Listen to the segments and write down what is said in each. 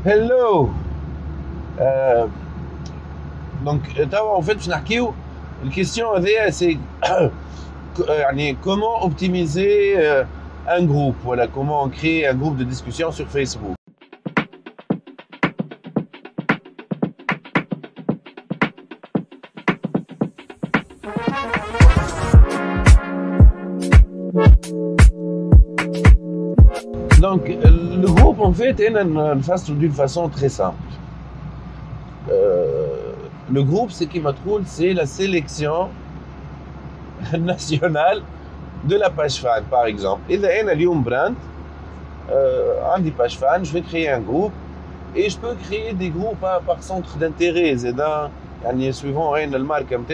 Hello. Euh, donc, en fait, la question c'est comment optimiser un groupe, voilà, comment créer un groupe de discussion sur Facebook. Donc, le groupe, en fait, d'une façon très simple. Le groupe, c'est qui m'attroule, c'est la sélection nationale de la page fan, par exemple. Et là, un brand, un des pages fan, je vais créer un groupe et je peux créer des groupes par centre d'intérêt. Suivant la marque ou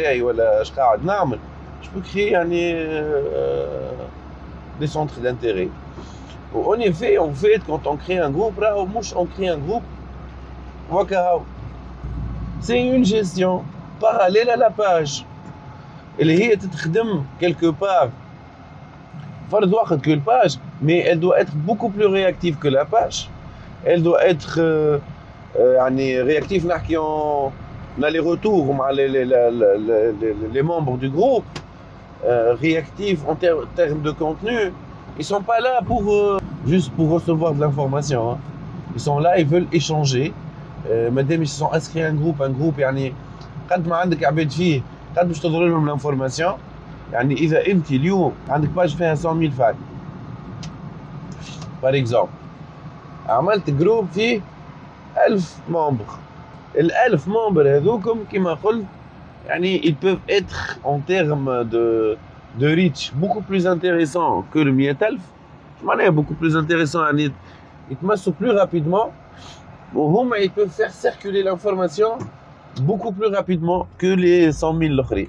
je peux créer des centres d'intérêt. En effet, quand on crée un groupe, on crée un groupe, c'est une gestion parallèle à la page. Elle est quelque part que la page, mais elle doit être beaucoup plus réactive que la page. Elle doit être réactive on a les retours les membres du groupe, réactifs en termes de contenu. Ils sont pas là pour juste pour recevoir de l'information, hein. Ils sont là, ils veulent échanger. Madame ils se sont inscrits à un groupe قد ما عندك عباد فيه قد باش تظهر لهم الانفورماسيون. يعني اذا انت اليوم عندك باج فيها 100,000 فان بار اكزومبل، عملت جروب فيه 1000 ممبر، ال1000 ممبر هذوكم كما قلت ils peuvent être en termes de reach beaucoup plus intéressant que le 100,000. معناها beaucoup plus intéressant، يتمسوا plus rapidement وهم ils peuvent faire circuler l'information beaucoup plus rapidement que les 100,000 l'autres.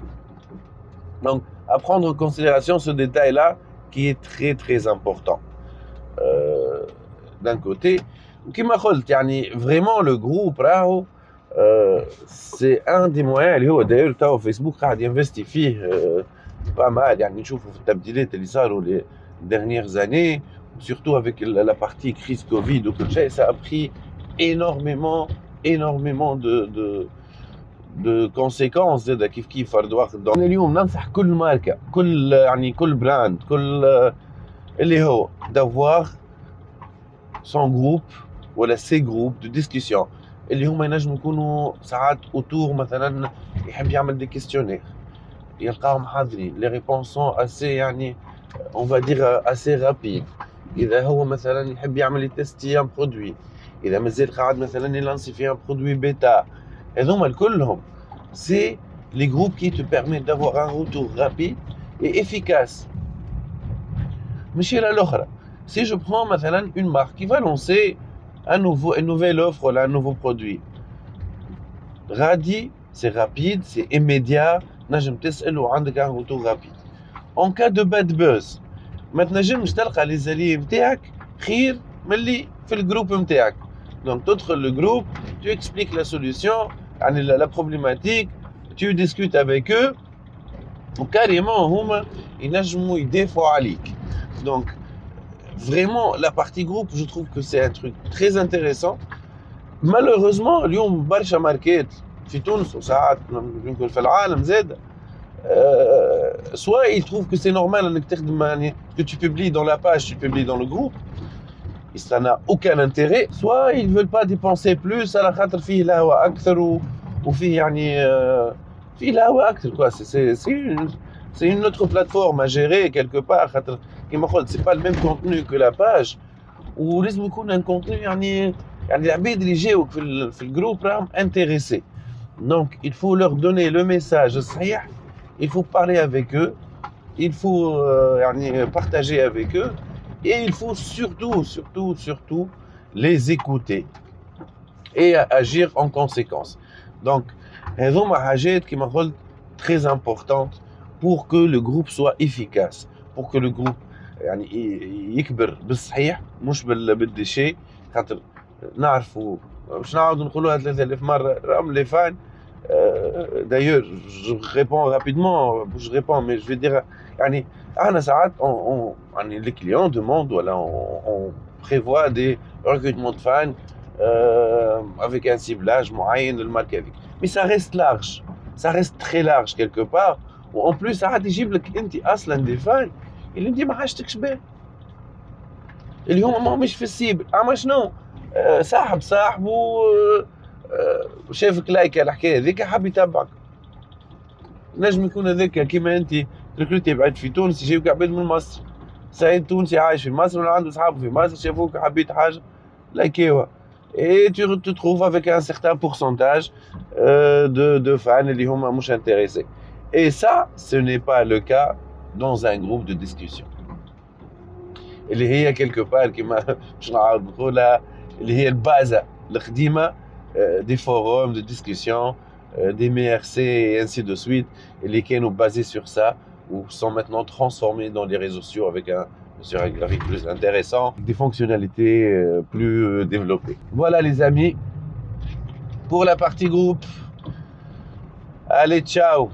Donc, à prendre en considération ce détail-là qui est très très important. D'un côté, vraiment le groupe, c'est un des moyens. D'ailleurs, Facebook a investi pas mal. نشوفوا في التبديلات اللي صاروا les dernières années, surtout avec la partie crise Covid ou tout ça, ça a pris énormément de conséquences. كيف اليوم ننصح كل ماركه، كل براند، اللي هو d'avoir son groupe ولا ses groupes de discussion اللي هما ينجموا يكونوا ساعات autour. مثلا يحب يعمل des questionnaires يلقاهم حاضرين، les réponses sont assez on va dire assez rapides. إذا هو مثلا يحب يعمل يتستي un produit، إذا مازال قاعد مثلا يلانسي فيه un produit bêta، هذوما كلهم c'est les groupes qui te permettent d'avoir un retour rapide et efficace. ماشي l'autre. Si je prends مثلا une marque qui va lancer une nouvelle offre ou un nouveau produit, غادي c'est rapide, c'est immédiat، نجم تسأل وعندك un retour rapide. En cas de bad buzz ما تنجمش تلقى les alliés نتاعك خير من اللي في الجروب نتاعك. Donc tu entres le groupe, tu expliques la solution, la problématique, tu discutes avec eux وكاريمون هما ينجموا يدافعوا عليك. Donc vraiment la partie groupe, je trouve que c'est un truc très intéressant. Malheureusement اليوم برشا ماركات في تونس وساعات يمكن في العالم زاد soit ils trouvent que c'est normal انك تخدم que tu publies dans la page, tu publies dans le groupe et ça n'a aucun intérêt, soit ils veulent pas dépenser plus على خاطر فيه الهوا اكثر وفيه فيه الهوا اكثر quoi. C'est une autre plateforme à gérer quelque part خاطر كيما قلت c'est pas le même contenu que la page ولازم يكون un contenu العباد اللي جاوك في الجروب راهم intéressés. Donc il faut leur donner le message الصحيح, il faut parler avec eux, il faut partager avec eux et il faut surtout les écouter et agir en conséquence. Donc هذوما حاجات كيما قلت très importantes pour que le groupe soit efficace, pour que le groupe يكبر بالصحيح مش بالديشي. خاطر نعرفوا باش نعاودوا نقولوها 3000 مرة راهم لي فان. D'ailleurs, je réponds rapidement, mais je vais dire, les clients demandent, voilà, on prévoit des recrutements de fans avec un ciblage معين للماركه هذيك. Mais ça reste large, ça reste très large quelque part. وان بلوس ساعات يجيب لك انت اصلا دي فان اللي انت ما حاجتكش بيه، اللي هما ما همش في السيبل. اما شنو؟ صاحب صاحبه شافك لايك الحكايه هذيك حاب يتبعك. نجم يكون هذاك كيما انت ريكروتي بعد في تونس يجيبك عباد من مصر، سعيد تونسي عايش في مصر ولا عنده صحابه في مصر شافوك حبيت حاجه لايكيوها. Et tu te trouves avec un certain pourcentage de fans اللي هما مش intéressés. Et ça, ce n'est pas le cas dans un groupe de discussion. اللي هي quelque part كما باش نعاود نقولها اللي هي البازة القديمة des forums de discussion, des MRC et ainsi de suite, اللي كانوا basés sur ça ou sont maintenant transformés dans les réseaux sociaux avec sur un graphique plus intéressant, des fonctionnalités plus développées. Voilà les amis pour la partie groupe. Allez, ciao!